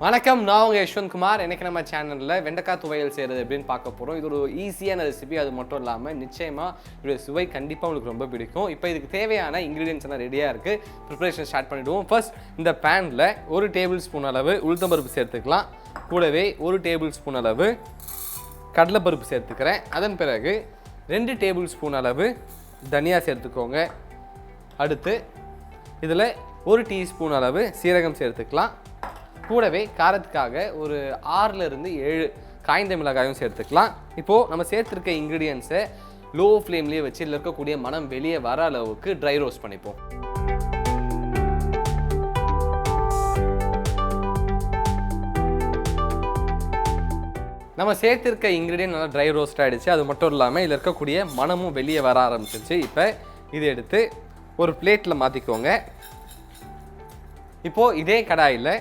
வணக்கம், நான் உங்கள் யஷ்வந்த் குமார். எனக்கு நம்ம சேனலில் வெண்டைக்காய் துவையல் செய்கிறது எப்படின்னு பார்க்க போகிறோம். இது ஒரு ஈஸியான ரெசிபி. அது மட்டும் இல்லாமல் நிச்சயமாக இதோட சுவை கண்டிப்பாக உங்களுக்கு ரொம்ப பிடிக்கும். இப்போ இதுக்கு தேவையான இன்க்ரீடியன்ஸ் எல்லாம் ரெடியாக இருக்குது. ப்ரிப்பரேஷன் ஸ்டார்ட் பண்ணிவிடுவோம். ஃபர்ஸ்ட் இந்த பேனில் 1 டேபிள் ஸ்பூன் அளவு உளுத்தம்பருப்பு சேர்த்துக்கலாம். கூடவே 1 டேபிள் ஸ்பூன் அளவு கடலைப்பருப்பு சேர்த்துக்கிறேன். அதன் பிறகு 2 டேபிள் ஸ்பூன் அளவு தனியா சேர்த்துக்கோங்க. அடுத்து இதில் 1 டீஸ்பூன் அளவு சீரகம் சேர்த்துக்கலாம். கூடவே காரத்துக்காக ஒரு 6லிருந்து 7 காய்ந்த மிளகாயும் சேர்த்துக்கலாம். இப்போது நம்ம சேர்த்துருக்க இன்க்ரீடியன்ஸை லோ ஃப்ளேம்லேயே வச்சு இதில் இருக்கக்கூடிய மனம் வெளியே வர அளவுக்கு ட்ரை ரோஸ்ட் பண்ணிப்போம். நம்ம சேர்த்துருக்க இன்க்ரீடியன்ட் நல்லா ட்ரை ரோஸ்ட் ஆகிடுச்சு. அது மட்டும் இல்லாமல் இதில் இருக்கக்கூடிய மனமும் வெளியே வர ஆரம்பிச்சிருச்சு. இப்போ இதை எடுத்து ஒரு பிளேட்டில் மாற்றிக்கோங்க. இப்போது இதே கடாயில்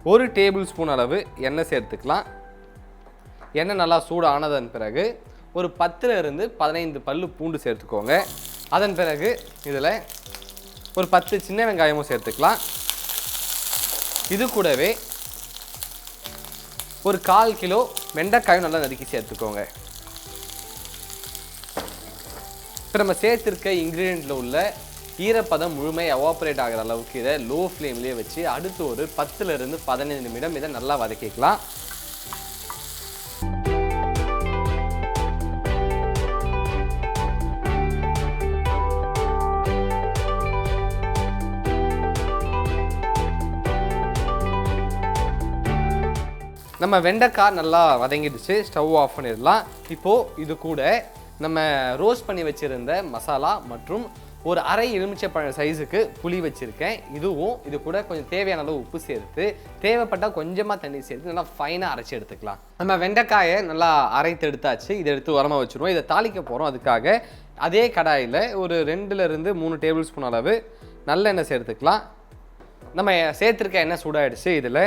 1 டேபிள் ஸ்பூன் அளவு எண்ணெய் சேர்த்துக்கலாம். எண்ணெய் நல்லா சூடானதன் பிறகு ஒரு 10லிருந்து 15 பல்லு பூண்டு சேர்த்துக்கோங்க. அதன் பிறகு இதில் ஒரு 10 சின்ன வெங்காயமும் சேர்த்துக்கலாம். இது கூடவே ஒரு 1/4 கிலோ வெண்டைக்காயும் நல்லா நறுக்கி சேர்த்துக்கோங்க. இப்போ நம்ம சேர்த்துருக்க இன்க்ரீடியண்ட்டில் உள்ள ஈரப்பதம் முழுமையாக எவாப்ரேட் ஆகிற அளவுக்கு இதை லோ ஃப்ளேம்லேயே வச்சு அடுத்து ஒரு 10லிருந்து 15 நிமிடம் இதை நல்லா வதக்கிக்கலாம். நம்ம வெண்டைக்காய் நல்லா வதங்கிடுச்சு. ஸ்டவ் ஆஃப் பண்ணிடலாம். இப்போது இது கூட நம்ம ரோஸ்ட் பண்ணி வச்சுருந்த மசாலா மற்றும் ஒரு அரை எலுமிச்சைப்பழம் சைஸுக்கு புளி வச்சுருக்கேன். இது கூட கொஞ்சம் தேவையான அளவு உப்பு சேர்த்து தேவைப்பட்டால் கொஞ்சமாக தண்ணி சேர்த்து நல்லா ஃபைனாக அரைச்சி எடுத்துக்கலாம். நம்ம வெண்டைக்காயை நல்லா அரைத்து எடுத்தாச்சு. இதை எடுத்து உரமாக வச்சுருவோம். இதை தாளிக்க போகிறோம். அதுக்காக அதே கடாயில் ஒரு 2லிருந்து 3 டேபிள் ஸ்பூன் அளவு நல்லெண்ணெய் சேர்த்துக்கலாம். நம்ம சேர்த்துருக்க எண்ணெய் சூடாகிடுச்சு. இதில்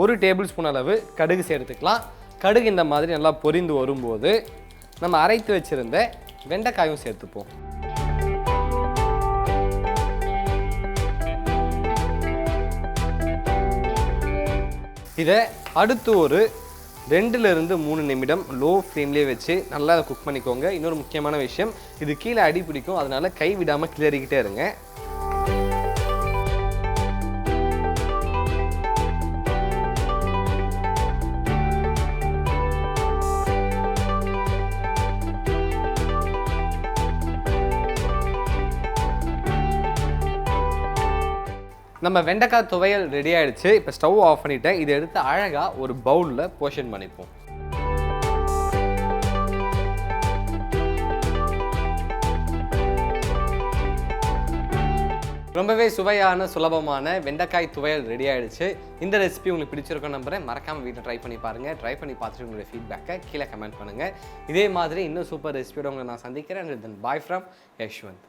1 டேபிள் ஸ்பூன் அளவு கடுகு சேர்த்துக்கலாம். கடுகு இந்த மாதிரி நல்லா பொரிந்து வரும்போது நம்ம அரைத்து வச்சுருந்த வெண்டைக்காயும் சேர்த்துப்போம். இதை அடுத்து ஒரு 2லிருந்து 3 நிமிடம் லோ ஃப்ளேம்லேயே வச்சு நல்லா குக் பண்ணிக்கோங்க. இன்னொரு முக்கியமான விஷயம், இது கீழே அடி பிடிக்கும். அதனால் கை விடாமல் கிளறிக்கிட்டே இருங்க. நம்ம வெண்டைக்காய் துவையல் ரெடி ஆகிடுச்சு. இப்போ ஸ்டவ் ஆஃப் பண்ணிவிட்டேன். இதை எடுத்து அழகாக ஒரு பவுலில் போர்ஷன் பண்ணிப்போம். ரொம்பவே சுவையான சுலபமான வெண்டைக்காய் துவையல் ரெடி ஆகிடுச்சு. இந்த ரெசிபி உங்களுக்கு பிடிச்சிருக்கோம் நம்புறேன். மறக்காமல் வீட்டில் ட்ரை பண்ணி பாருங்கள். ட்ரை பண்ணி பார்த்துட்டு உங்களுடைய ஃபீட்பேக்கை கீழே கமெண்ட் பண்ணுங்கள். இதே மாதிரி இன்னும் சூப்பர் ரெசிபியோட உங்களை நான் சந்திக்கிறேன். தென் பாய் ஃப்ரம் யஷ்வந்த்.